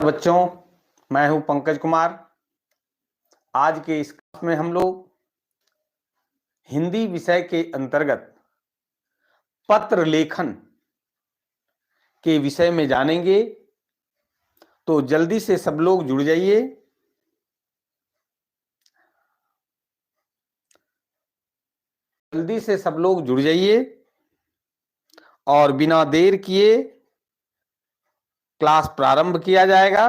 बच्चों, मैं हूं पंकज कुमार। आज के इस क्लास में हम लोग हिंदी विषय के अंतर्गत पत्र लेखन के विषय में जानेंगे। तो जल्दी से सब लोग जुड़ जाइए। जल्दी से सब लोग जुड़ जाइए और बिना देर किए क्लास प्रारंभ किया जाएगा।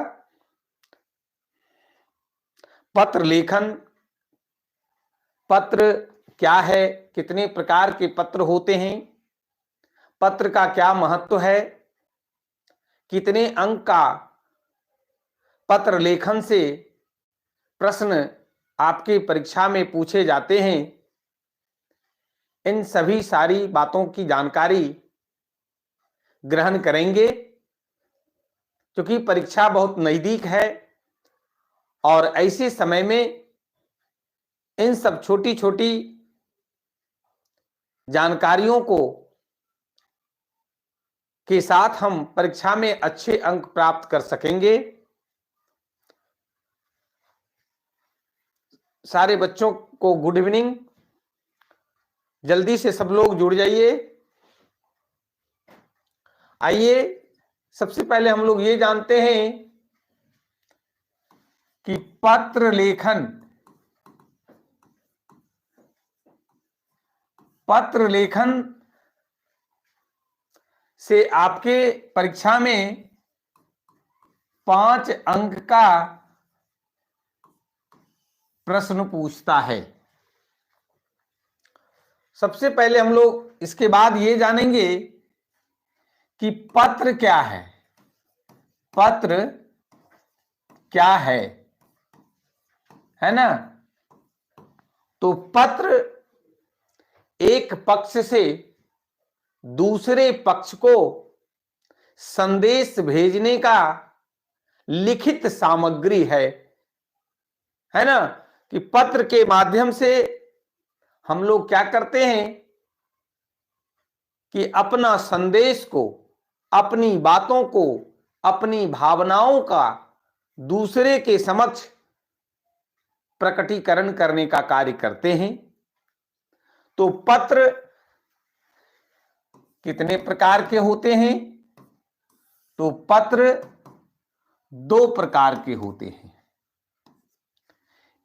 पत्र लेखन, पत्र क्या है, कितने प्रकार के पत्र होते हैं, पत्र का क्या महत्व है, कितने अंक का पत्र लेखन से प्रश्न आपके परीक्षा में पूछे जाते हैं, इन सभी सारी बातों की जानकारी ग्रहण करेंगे। क्योंकि परीक्षा बहुत नजदीक है और ऐसे समय में इन सब छोटी छोटी जानकारियों को के साथ हम परीक्षा में अच्छे अंक प्राप्त कर सकेंगे। सारे बच्चों को गुड इवनिंग। जल्दी से सब लोग जुड़ जाइए। आइए, सबसे पहले हम लोग ये जानते हैं कि पत्र लेखन से आपके परीक्षा में 5 अंक का प्रश्न पूछता है। सबसे पहले हम लोग इसके बाद ये जानेंगे कि पत्र क्या है। पत्र क्या है ना? तो पत्र एक पक्ष से दूसरे पक्ष को संदेश भेजने का लिखित सामग्री है ना? कि पत्र के माध्यम से हम लोग क्या करते हैं कि अपना संदेश को, अपनी बातों को, अपनी भावनाओं का दूसरे के समक्ष प्रकटीकरण करने का कार्य करते हैं। तो पत्र कितने प्रकार के होते हैं? तो पत्र 2 प्रकार के होते हैं।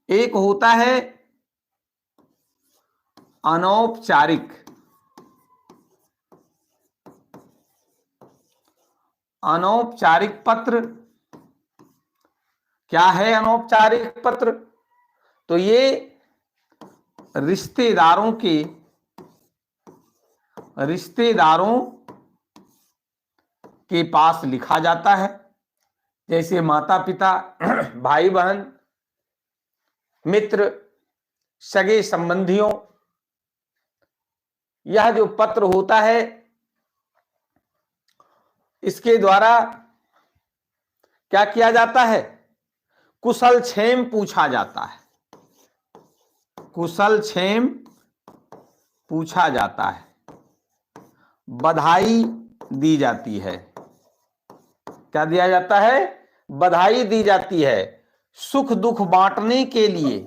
एक होता है अनौपचारिक। अनौपचारिक पत्र क्या है? अनौपचारिक पत्र तो ये रिश्तेदारों के पास लिखा जाता है। जैसे माता पिता, भाई बहन, मित्र, सगे संबंधियों, यह जो पत्र होता है इसके द्वारा क्या किया जाता है? कुशल क्षेम पूछा जाता है। कुशल क्षेम पूछा जाता है, बधाई दी जाती है। क्या दिया जाता है? बधाई दी जाती है। सुख दुख बांटने के लिए,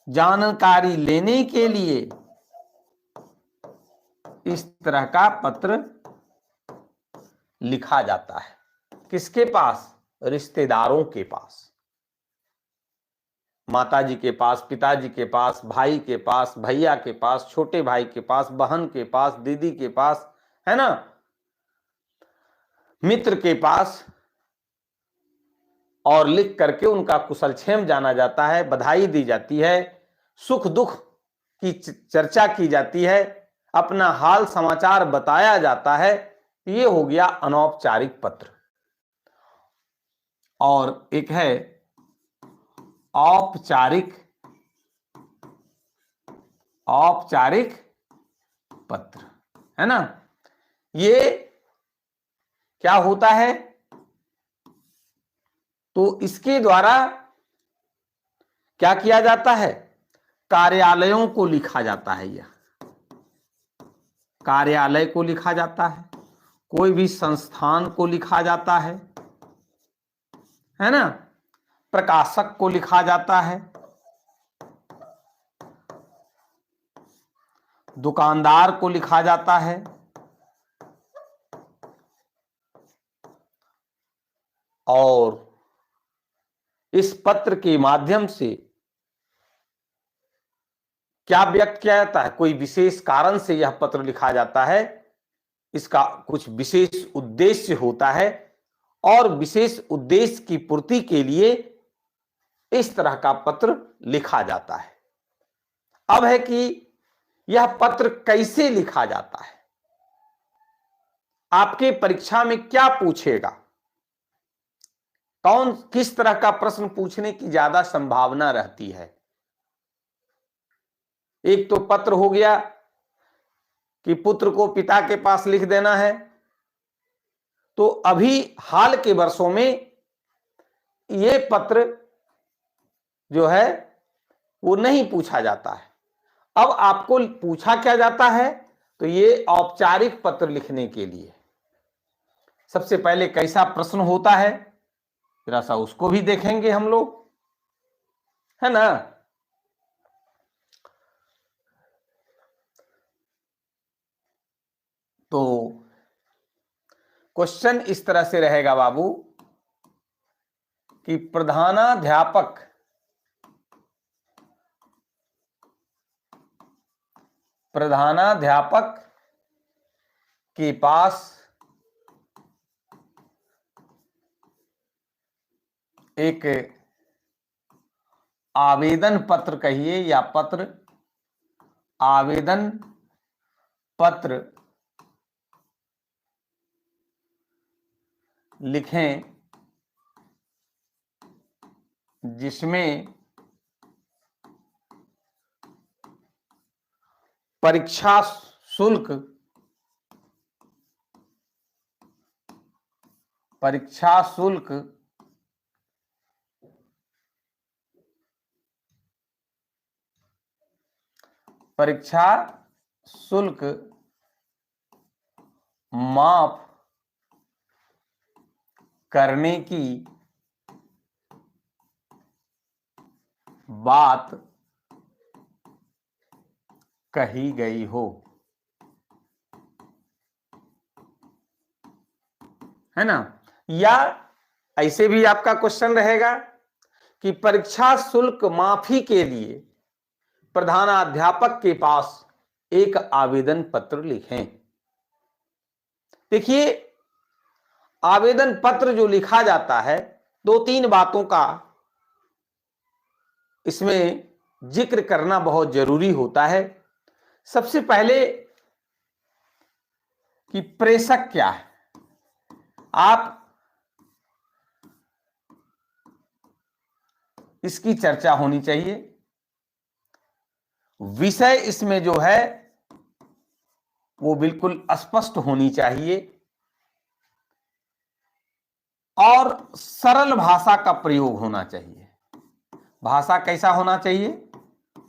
जानकारी लेने के लिए इस तरह का पत्र लिखा जाता है। किसके पास? रिश्तेदारों के पास। माताजी के पास, पिताजी के पास, भाई के पास, भैया के पास, छोटे भाई के पास, बहन के पास, दीदी के पास, है ना, मित्र के पास, और लिख करके उनका कुशलक्षेम जाना जाता है, बधाई दी जाती है, सुख दुख की चर्चा की जाती है, अपना हाल समाचार बताया जाता है। ये हो गया अनौपचारिक पत्र। और एक है औपचारिक पत्र, है ना? ये क्या होता है? तो इसके द्वारा क्या किया जाता है? कार्यालयों को लिखा जाता है। यह कार्यालय को लिखा जाता है, कोई भी संस्थान को लिखा जाता है, है ना। प्रकाशक को लिखा जाता है, दुकानदार को लिखा जाता है, और इस पत्र के माध्यम से क्या व्यक्त किया जाता है, कोई विशेष कारण से यह पत्र लिखा जाता है, इसका कुछ विशेष उद्देश्य होता है और विशेष उद्देश्य की पूर्ति के लिए इस तरह का पत्र लिखा जाता है। अब है कि यह पत्र कैसे लिखा जाता है, आपके परीक्षा में क्या पूछेगा, कौन किस तरह का प्रश्न पूछने की ज्यादा संभावना रहती है। एक तो पत्र हो गया कि पुत्र को पिता के पास लिख देना है, तो अभी हाल के वर्षों में ये पत्र जो है वो नहीं पूछा जाता है। अब आपको पूछा क्या जाता है, तो ये औपचारिक पत्र लिखने के लिए सबसे पहले कैसा प्रश्न होता है, जरा सा उसको भी देखेंगे हम लोग, है ना। तो क्वेश्चन इस तरह से रहेगा बाबू कि प्रधानाध्यापक के पास एक आवेदन पत्र कहिए या आवेदन पत्र लिखें जिसमें परीक्षा शुल्क माफ करने की बात कही गई हो, है ना। या ऐसे भी आपका क्वेश्चन रहेगा कि परीक्षा शुल्क माफी के लिए प्रधानाध्यापक के पास एक आवेदन पत्र लिखें। देखिए, आवेदन पत्र जो लिखा जाता है, दो तीन बातों का इसमें जिक्र करना बहुत जरूरी होता है। सबसे पहले कि प्रेषक क्या है, आप इसकी चर्चा होनी चाहिए। विषय इसमें जो है वो बिल्कुल स्पष्ट होनी चाहिए और सरल भाषा का प्रयोग होना चाहिए। भाषा कैसा होना चाहिए,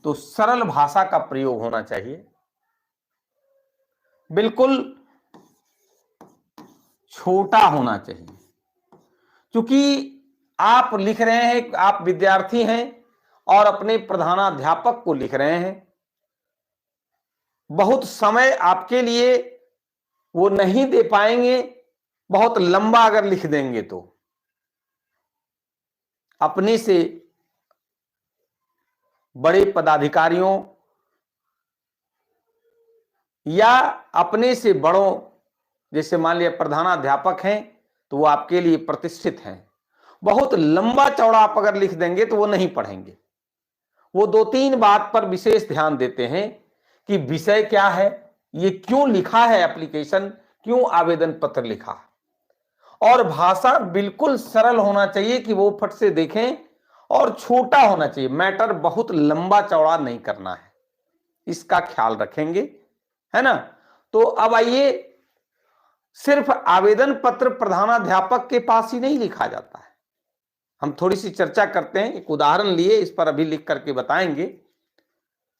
तो सरल भाषा का प्रयोग होना चाहिए। बिल्कुल छोटा होना चाहिए, क्योंकि आप लिख रहे हैं, आप विद्यार्थी हैं और अपने प्रधानाध्यापक को लिख रहे हैं। बहुत समय आपके लिए वो नहीं दे पाएंगे, बहुत लंबा अगर लिख देंगे तो। अपने से बड़े पदाधिकारियों या अपने से बड़ों, जैसे मान लिया प्रधानाध्यापक हैं तो वो आपके लिए प्रतिष्ठित हैं, बहुत लंबा चौड़ा आप अगर लिख देंगे तो वो नहीं पढ़ेंगे। वो दो तीन बात पर विशेष ध्यान देते हैं कि विषय क्या है, ये क्यों लिखा है एप्लीकेशन, क्यों आवेदन पत्र लिखा, और भाषा बिल्कुल सरल होना चाहिए कि वो फट से देखें, और छोटा होना चाहिए। मैटर बहुत लंबा चौड़ा नहीं करना है, इसका ख्याल रखेंगे, है ना। तो अब आइए, सिर्फ आवेदन पत्र प्रधानाध्यापक के पास ही नहीं लिखा जाता है, हम थोड़ी सी चर्चा करते हैं। एक उदाहरण लिए इस पर अभी लिख करके बताएंगे।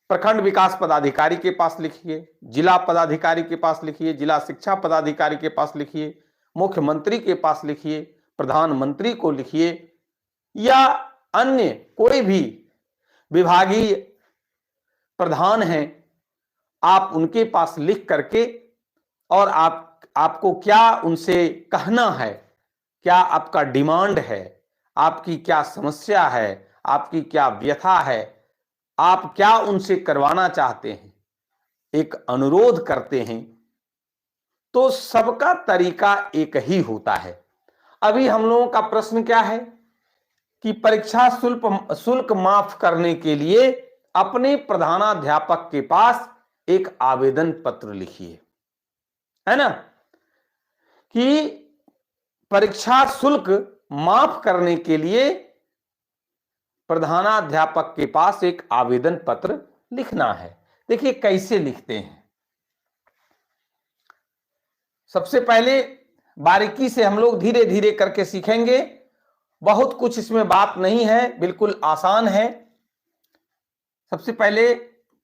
प्रखंड विकास पदाधिकारी के पास लिखिए, जिला पदाधिकारी के पास लिखिए, जिला शिक्षा पदाधिकारी के पास लिखिए, मुख्यमंत्री के पास लिखिए, प्रधानमंत्री को लिखिए, या अन्य कोई भी विभागीय प्रधान हैं, आप उनके पास लिख करके और आपको क्या उनसे कहना है, क्या आपका डिमांड है, आपकी क्या समस्या है, आपकी क्या व्यथा है, आप क्या उनसे करवाना चाहते हैं, एक अनुरोध करते हैं, तो सबका तरीका एक ही होता है। अभी हम लोगों का प्रश्न क्या है कि परीक्षा शुल्क माफ करने के लिए अपने प्रधानाध्यापक के पास एक आवेदन पत्र लिखिए, है ना, कि परीक्षा शुल्क माफ करने के लिए प्रधानाध्यापक के पास एक आवेदन पत्र लिखना है। देखिए कैसे लिखते हैं। सबसे पहले बारीकी से हम लोग धीरे धीरे करके सीखेंगे, बहुत कुछ इसमें बात नहीं है, बिल्कुल आसान है। सबसे पहले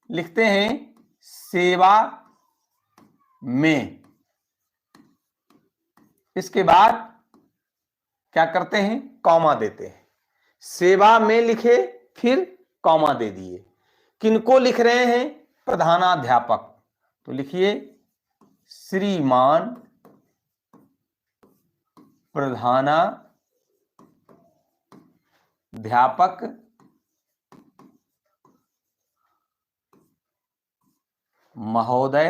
लिखते हैं सेवा में, इसके बाद क्या करते हैं, कॉमा देते हैं। सेवा में लिखे, फिर कॉमा दे दिए। किनको लिख रहे हैं, प्रधानाध्यापक, तो लिखिए श्रीमान प्रधानाध्यापक महोदय,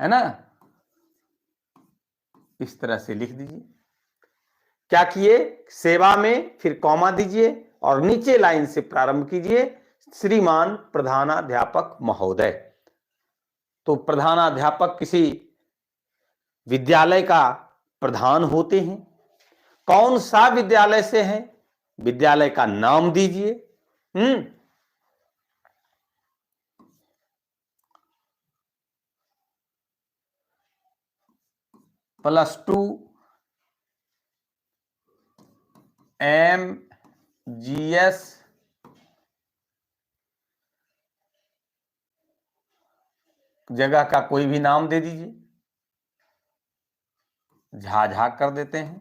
है ना, इस तरह से लिख दीजिए। क्या किए, सेवा में फिर कॉमा दीजिए और नीचे लाइन से प्रारंभ कीजिए, श्रीमान प्रधानाध्यापक महोदय। तो प्रधानाध्यापक किसी विद्यालय का प्रधान होते हैं। कौन सा विद्यालय से है, विद्यालय का नाम दीजिए। +2 MGS जगह का कोई भी नाम दे दीजिए, झाझा कर देते हैं,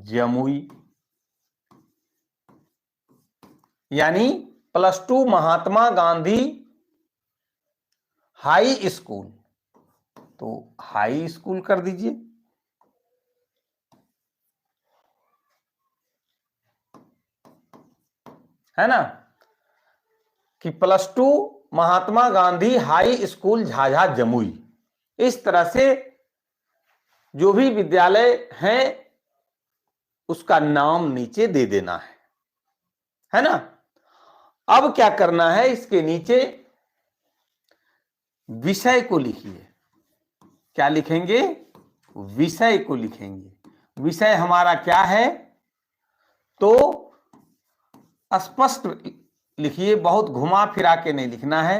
जमुई, यानी +2 महात्मा गांधी हाई स्कूल, तो हाई स्कूल कर दीजिए। है ना, कि +2 महात्मा गांधी हाई स्कूल झाझा जमुई। इस तरह से जो भी विद्यालय है उसका नाम नीचे दे देना है ना। अब क्या करना है, इसके नीचे विषय को लिखिए। क्या लिखेंगे, विषय को लिखेंगे। विषय हमारा क्या है, तो स्पष्ट लिखिए, बहुत घुमा फिरा के नहीं लिखना है,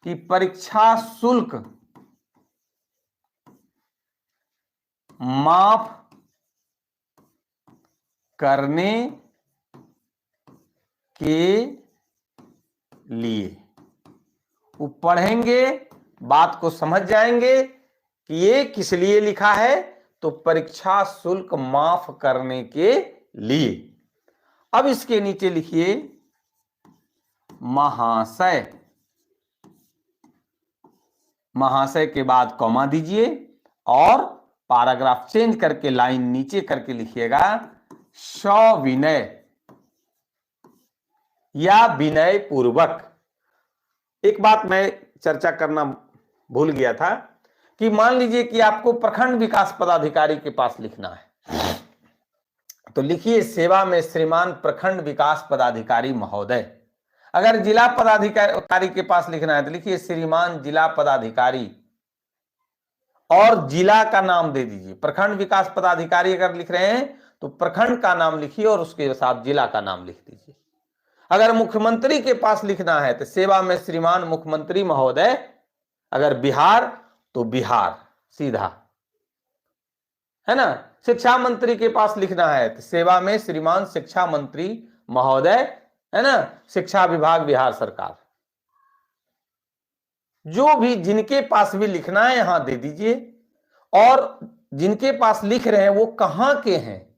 कि परीक्षा शुल्क माफ करने के लिए। वो पढ़ेंगे, बात को समझ जाएंगे कि ये किस लिए लिखा है, तो परीक्षा शुल्क माफ करने के लिए। अब इसके नीचे लिखिए महाशय। महाशय के बाद कॉमा दीजिए और पैराग्राफ चेंज करके लाइन नीचे करके लिखिएगा सविनय या विनय पूर्वक। एक बात मैं चर्चा करना भूल गया था कि मान लीजिए कि आपको प्रखंड विकास पदाधिकारी के पास लिखना है, तो लिखिए सेवा में श्रीमान प्रखंड विकास पदाधिकारी महोदय। अगर जिला पदाधिकारी के पास लिखना है तो लिखिए श्रीमान जिला पदाधिकारी और जिला का नाम दे दीजिए। प्रखंड विकास पदाधिकारी अगर लिख रहे हैं तो प्रखंड का नाम लिखिए और उसके साथ जिला का नाम लिख दीजिए। अगर मुख्यमंत्री के पास लिखना है तो सेवा में श्रीमान मुख्यमंत्री महोदय, अगर बिहार तो बिहार सीधा, है ना। शिक्षा मंत्री के पास लिखना है तो सेवा में श्रीमान शिक्षा मंत्री महोदय, है ना, शिक्षा विभाग बिहार सरकार। जो भी जिनके पास भी लिखना है यहां दे दीजिए और जिनके पास लिख रहे हैं वो कहां के हैं,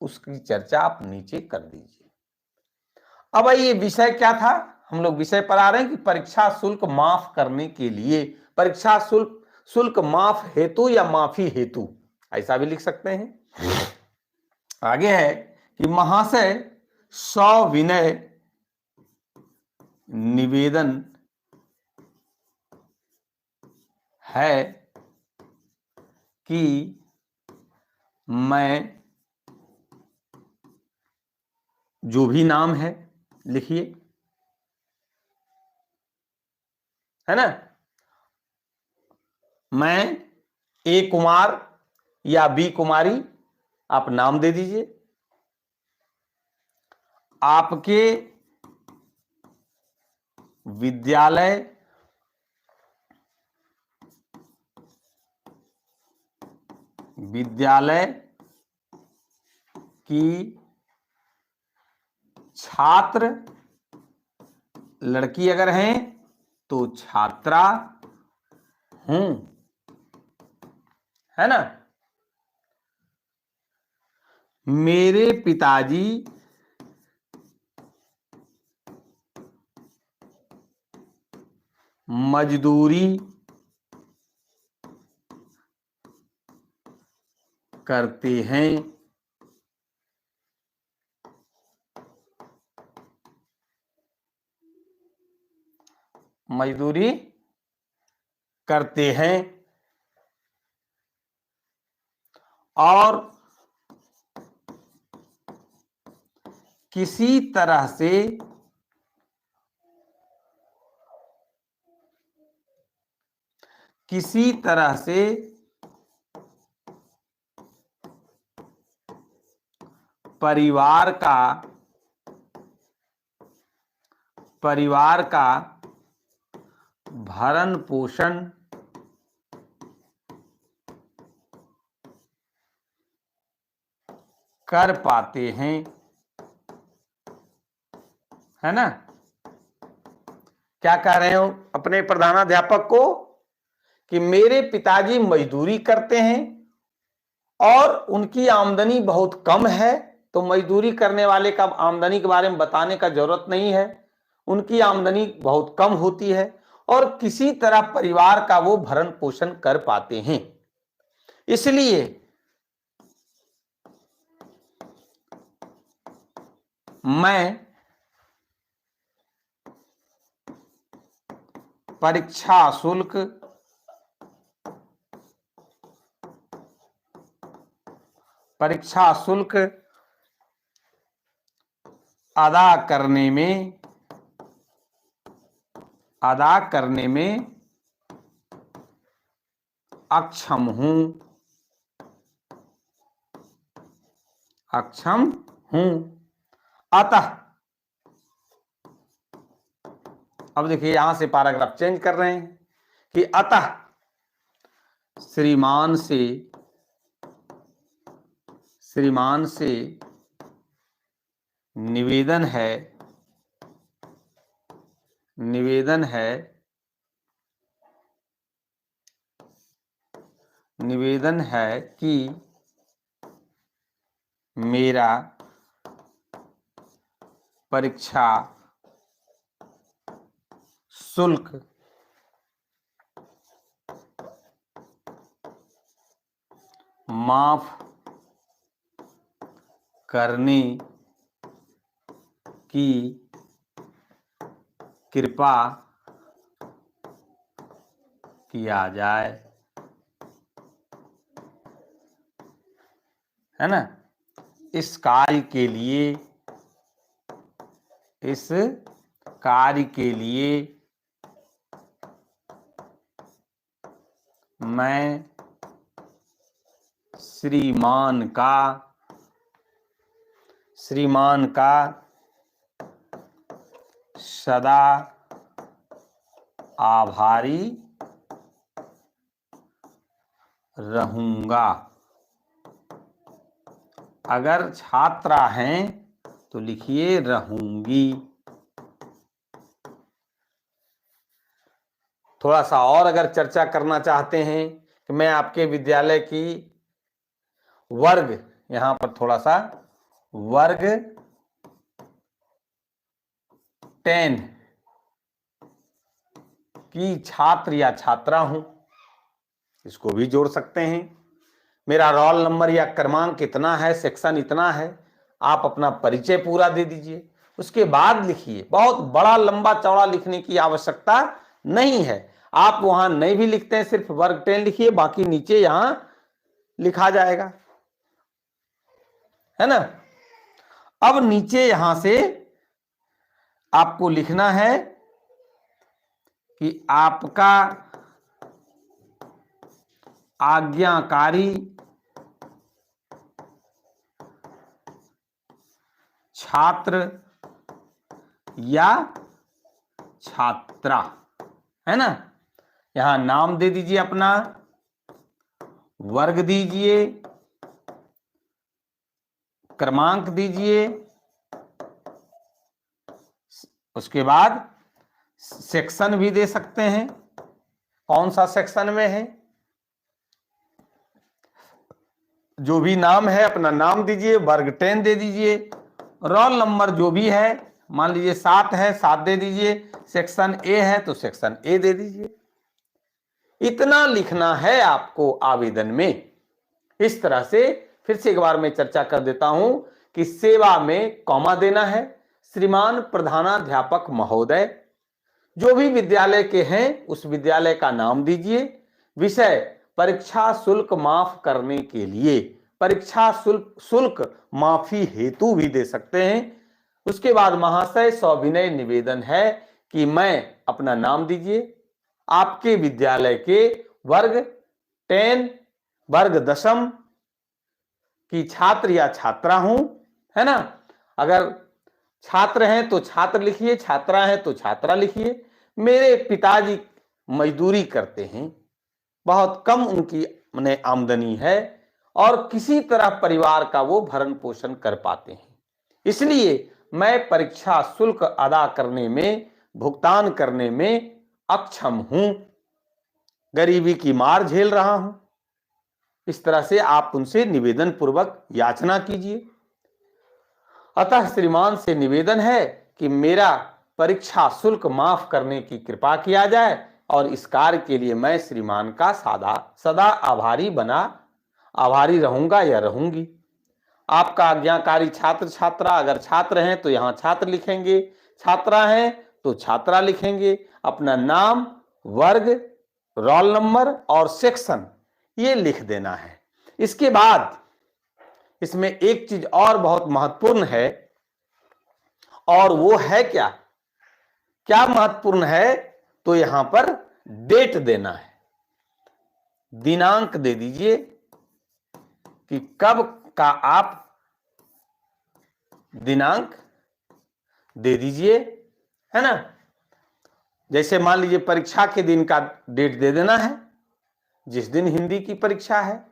उसकी चर्चा आप नीचे कर दीजिए। अब ये विषय क्या था, हम लोग विषय पर आ रहे हैं कि परीक्षा शुल्क माफ करने के लिए, परीक्षा शुल्क माफ हेतु या माफी हेतु, ऐसा भी लिख सकते हैं। आगे है कि महाशय सविनय निवेदन है कि मैं, जो भी नाम है लिखिए, है ना, मैं ए कुमार या बी कुमारी, आप नाम दे दीजिए, आपके विद्यालय की छात्र, लड़की अगर हैं तो छात्रा हूं, है ना, मेरे पिताजी मजदूरी करते हैं, मजदूरी करते हैं और किसी तरह से परिवार का भरण पोषण कर पाते हैं, है ना। क्या कह रहे हो अपने प्रधानाध्यापक को कि मेरे पिताजी मजदूरी करते हैं और उनकी आमदनी बहुत कम है, तो मजदूरी करने वाले का आमदनी के बारे में बताने का जरूरत नहीं है, उनकी आमदनी बहुत कम होती है और किसी तरह परिवार का वो भरण पोषण कर पाते हैं, इसलिए मैं परीक्षा शुल्क अदा करने में अक्षम हूं। अतः, अब देखिए यहां से पैराग्राफ चेंज कर रहे हैं कि अतः श्रीमान से निवेदन है कि मेरा परीक्षा शुल्क माफ करने की कृपा किया जाए, है ना। इस कार्य के लिए मैं श्रीमान का सदा आभारी रहूंगा। अगर छात्रा हैं तो लिखिए रहूंगी। थोड़ा सा और अगर चर्चा करना चाहते हैं कि मैं आपके विद्यालय की वर्ग, यहां पर थोड़ा सा वर्ग 10 की छात्र या छात्रा हूं, इसको भी जोड़ सकते हैं। मेरा रोल नंबर या क्रमांक इतना है, सेक्शन इतना है, आप अपना परिचय पूरा दे दीजिए। उसके बाद लिखिए, बहुत बड़ा लंबा चौड़ा लिखने की आवश्यकता नहीं है। आप वहां नहीं भी लिखते हैं, सिर्फ वर्ग 10 लिखिए, बाकी नीचे यहां लिखा जाएगा, है ना। अब नीचे यहां से आपको लिखना है कि आपका आज्ञाकारी छात्र या छात्रा, है ना। यहां नाम दे दीजिए अपना, वर्ग दीजिए, क्रमांक दीजिए, उसके बाद सेक्शन भी दे सकते हैं, कौन सा सेक्शन में है, जो भी नाम है अपना नाम दीजिए, वर्ग 10 दे दीजिए, रोल नंबर जो भी है, मान लीजिए 7 है, 7 दे दीजिए, सेक्शन ए है तो सेक्शन ए दे दीजिए। इतना लिखना है आपको आवेदन में। इस तरह से फिर से एक बार मैं चर्चा कर देता हूं कि सेवा में कॉमा देना है, श्रीमान प्रधानाध्यापक महोदय, जो भी विद्यालय के हैं उस विद्यालय का नाम दीजिए, विषय परीक्षा शुल्क माफ करने के लिए, परीक्षा शुल्क माफी हेतु भी दे सकते हैं। उसके बाद महाशय सविनय निवेदन है कि मैं, अपना नाम दीजिए, आपके विद्यालय के वर्ग 10 वर्ग 10 की छात्र या छात्रा हूं, है ना। अगर छात्र हैं तो छात्र लिखिए, छात्रा है तो छात्रा लिखिए। मेरे पिताजी मजदूरी करते हैं, बहुत कम उनकी आमदनी है और किसी तरह परिवार का वो भरण पोषण कर पाते हैं, इसलिए मैं परीक्षा शुल्क अदा करने में, भुगतान करने में अक्षम हूं, गरीबी की मार झेल रहा हूं। इस तरह से आप उनसे निवेदन पूर्वक याचना कीजिए। अतः श्रीमान से निवेदन है कि मेरा परीक्षा शुल्क माफ करने की कृपा किया जाए और इस कार्य के लिए मैं श्रीमान का सदा आभारी रहूंगा या रहूंगी। आपका आज्ञाकारी छात्र छात्रा, अगर छात्र हैं तो यहां छात्र लिखेंगे, छात्रा हैं तो छात्रा लिखेंगे, अपना नाम, वर्ग, रोल नंबर और सेक्शन ये लिख देना है। इसके बाद इसमें एक चीज और बहुत महत्वपूर्ण है, और वो है क्या महत्वपूर्ण है, तो यहां पर डेट देना है, दिनांक दे दीजिए कि कब का, आप दिनांक दे दीजिए, है ना। जैसे मान लीजिए परीक्षा के दिन का डेट दे देना है, जिस दिन हिंदी की परीक्षा है।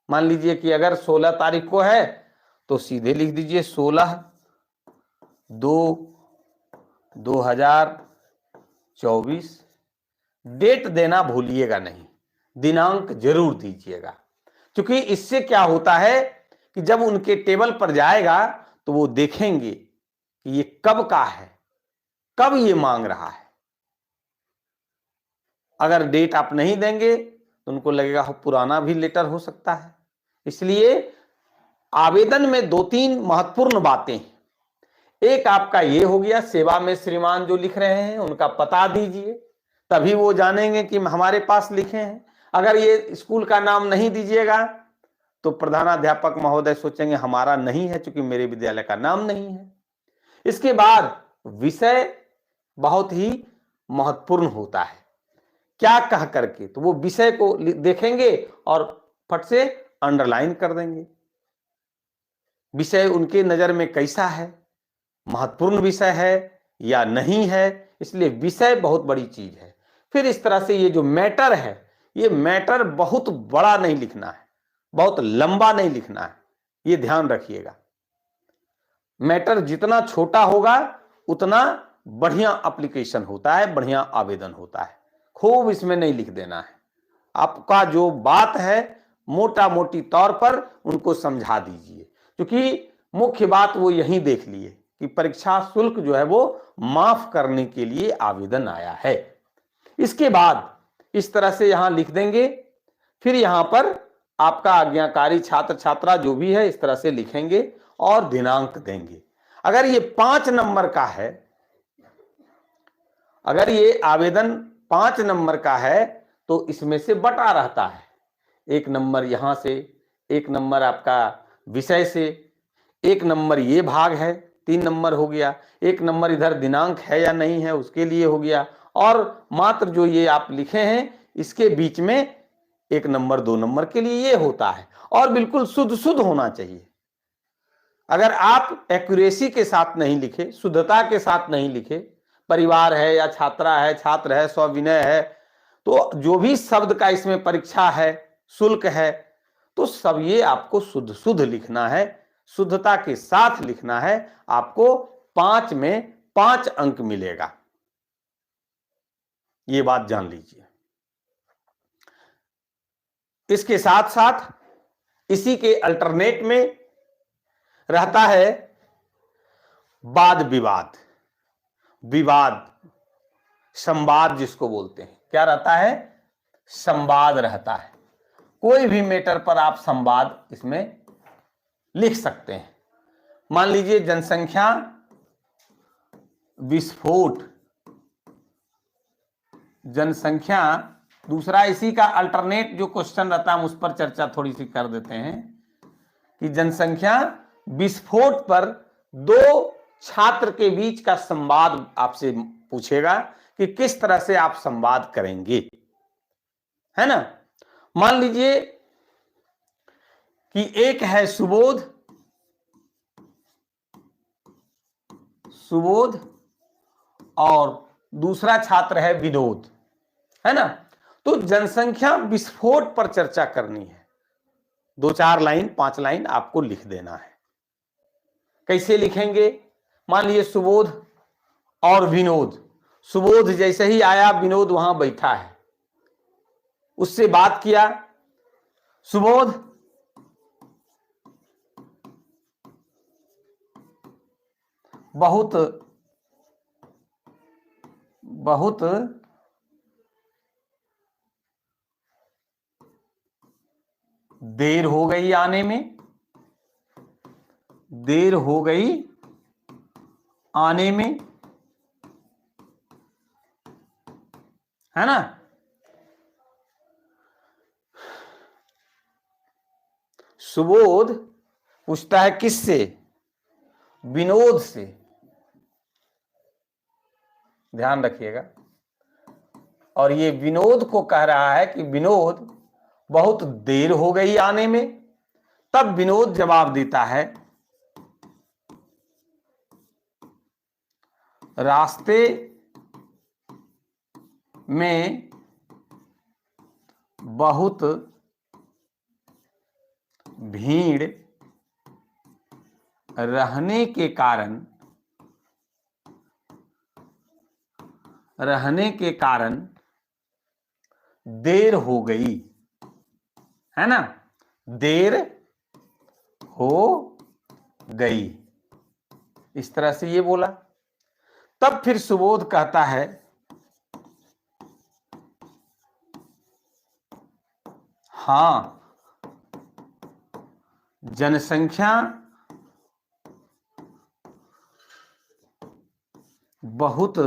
मान लीजिए कि अगर 16 तारीख को है तो सीधे लिख दीजिए 16/2/2024। डेट देना भूलिएगा नहीं, दिनांक जरूर दीजिएगा, क्योंकि इससे क्या होता है कि जब उनके टेबल पर जाएगा तो वो देखेंगे कि ये कब का है, कब ये मांग रहा है। अगर डेट आप नहीं देंगे तो उनको लगेगा पुराना भी लेटर हो सकता है। इसलिए आवेदन में 2-3 महत्वपूर्ण बातें हैं। एक आपका ये हो गया, सेवा में श्रीमान जो लिख रहे हैं उनका पता दीजिए, तभी वो जानेंगे कि हमारे पास लिखे हैं। अगर ये स्कूल का नाम नहीं दीजिएगा तो प्रधानाध्यापक महोदय सोचेंगे हमारा नहीं है, क्योंकि मेरे विद्यालय का नाम नहीं है। इसके बाद विषय बहुत ही महत्वपूर्ण होता है, क्या कह करके, तो वो विषय को देखेंगे और फट से अंडरलाइन कर देंगे। विषय उनके नजर में कैसा है, महत्वपूर्ण विषय है या नहीं है, इसलिए विषय बहुत बड़ी चीज है। फिर इस तरह से ये जो मैटर है, ये मैटर बहुत बड़ा नहीं लिखना है, बहुत लंबा नहीं लिखना है, ये ध्यान रखिएगा। मैटर जितना छोटा होगा उतना बढ़िया एप्लीकेशन होता है, बढ़िया आवेदन होता है। खूब इसमें नहीं लिख देना है। आपका जो बात है मोटा मोटी तौर पर उनको समझा दीजिए, क्योंकि मुख्य बात वो यही देख लिए कि परीक्षा शुल्क जो है वो माफ करने के लिए आवेदन आया है। इसके बाद इस तरह से यहां लिख देंगे, फिर यहां पर आपका आज्ञाकारी छात्र छात्रा जो भी है इस तरह से लिखेंगे और दिनांक देंगे। अगर ये 5 नंबर का है, अगर ये आवेदन 5 नंबर का है तो इसमें से बटा रहता है, 1 नंबर यहां से, 1 नंबर आपका विषय से, 1 नंबर ये भाग है, 3 नंबर हो गया, 1 नंबर इधर दिनांक है या नहीं है उसके लिए हो गया, और मात्र जो ये आप लिखे हैं इसके बीच में 1 नंबर 2 नंबर के लिए ये होता है, और बिल्कुल शुद्ध शुद्ध होना चाहिए। अगर आप एक्यूरेसी के साथ नहीं लिखे, शुद्धता के साथ नहीं लिखे, परिवार है या छात्रा है, छात्र है, सविनय है, तो जो भी शब्द का इसमें परीक्षा है, शुल्क है, तो सब ये आपको शुद्ध शुद्ध लिखना है, शुद्धता के साथ लिखना है। आपको 5 में 5 अंक मिलेगा, ये बात जान लीजिए। इसके साथ साथ इसी के अल्टरनेट में रहता है वाद विवाद, विवाद, संवाद जिसको बोलते हैं। क्या रहता है? संवाद रहता है। कोई भी मैटर पर आप संवाद इसमें लिख सकते हैं। मान लीजिए जनसंख्या विस्फोट, जनसंख्या, दूसरा इसी का अल्टरनेट जो क्वेश्चन रहता है हम उस पर चर्चा थोड़ी सी कर देते हैं कि जनसंख्या विस्फोट पर 2 छात्र के बीच का संवाद आपसे पूछेगा कि किस तरह से आप संवाद करेंगे, है ना। मान लीजिए कि एक है सुबोध, सुबोध और दूसरा छात्र है विनोद, है ना। तो जनसंख्या विस्फोट पर चर्चा करनी है, 2-4 लाइन 5 लाइन आपको लिख देना है। कैसे लिखेंगे? मान लीजिए सुबोध और विनोद, सुबोध जैसे ही आया विनोद वहां बैठा है, उससे बात किया, सुबोध बहुत बहुत देर हो गई आने में, देर हो गई आने में, है ना। सुबोध पूछता है किससे? विनोद से, ध्यान रखिएगा। और ये विनोद को कह रहा है कि विनोद बहुत देर हो गई आने में। तब विनोद जवाब देता है रास्ते में बहुत भीड़ रहने के कारण देर हो गई, है ना, देर हो गई, इस तरह से ये बोला। तब फिर सुबोध कहता है हां, जनसंख्या बहुत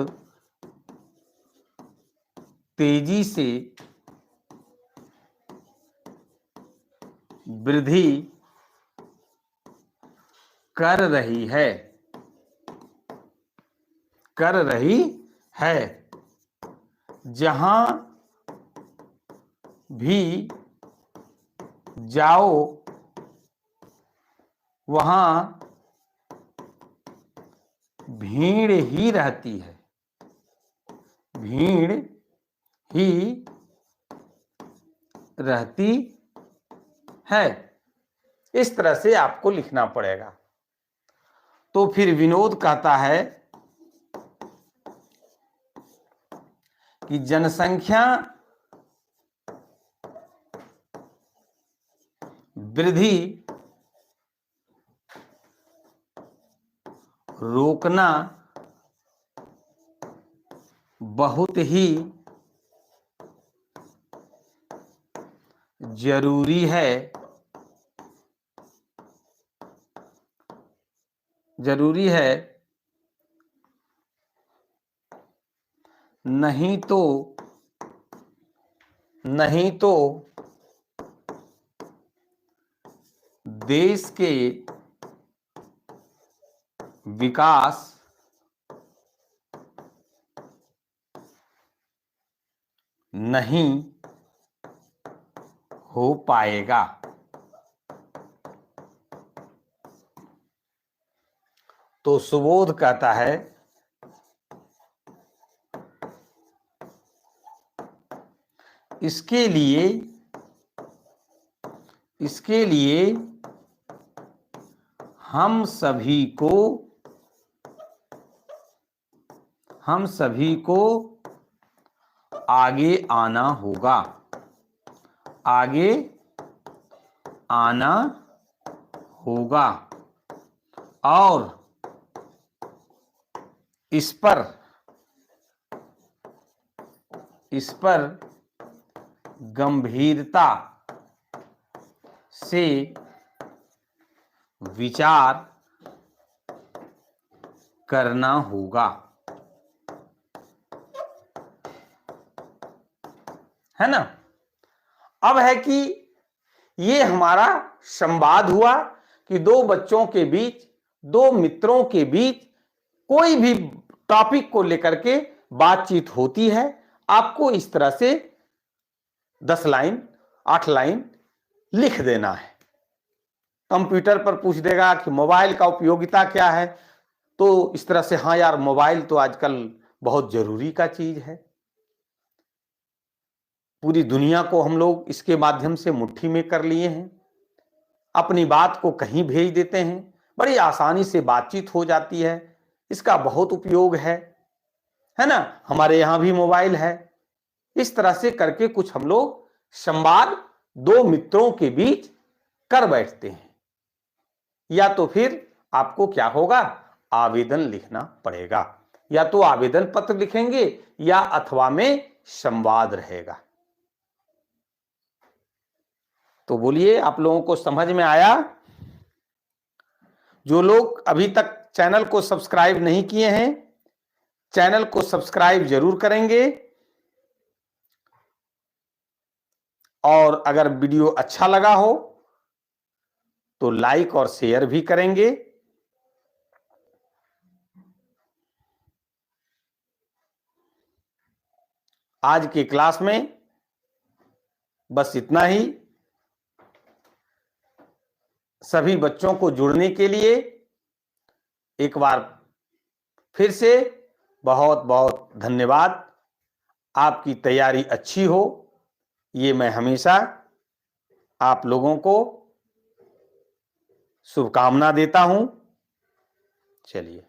तेजी से वृद्धि कर रही है, जहां भी जाओ वहां भीड़ ही रहती है, भीड़ ही रहती है। इस तरह से आपको लिखना पड़ेगा। तो फिर विनोद कहता है कि जनसंख्या वृद्धि रोकना बहुत ही जरूरी है, नहीं तो देश के विकास नहीं हो पाएगा। तो सुबोध कहता है इसके लिए हम सभी को आगे आना होगा और इस पर गंभीरता से विचार करना होगा, है ना। अब है कि ये हमारा संवाद हुआ कि दो बच्चों के बीच, दो मित्रों के बीच कोई भी टॉपिक को लेकर के बातचीत होती है। आपको इस तरह से 10 लाइन 8 लाइन लिख देना है। कंप्यूटर पर पूछ देगा कि मोबाइल का उपयोगिता क्या है, तो इस तरह से हाँ यार, मोबाइल तो आजकल बहुत जरूरी का चीज है। पूरी दुनिया को हम लोग इसके माध्यम से मुट्ठी में कर लिए हैं। अपनी बात को कहीं भेज देते हैं, बड़ी आसानी से बातचीत हो जाती है। इसका बहुत उपयोग है ना। हमारे यहाँ भी मोबाइल है। इस तरह से करके कुछ हम लोग संवाद दो मित्रों के बीच कर बैठते हैं। या तो फिर आपको क्या होगा, आवेदन लिखना पड़ेगा। या तो आवेदन पत्र लिखेंगे या अथवा में संवाद रहेगा। तो बोलिए, आप लोगों को समझ में आया? जो लोग अभी तक चैनल को सब्सक्राइब नहीं किए हैं, चैनल को सब्सक्राइब जरूर करेंगे। और अगर वीडियो अच्छा लगा हो तो लाइक और शेयर भी करेंगे। आज की क्लास में बस इतना ही। सभी बच्चों को जुड़ने के लिए एक बार फिर से बहुत बहुत धन्यवाद। आपकी तैयारी अच्छी हो, ये मैं हमेशा आप लोगों को शुभकामना देता हूं। चलिए।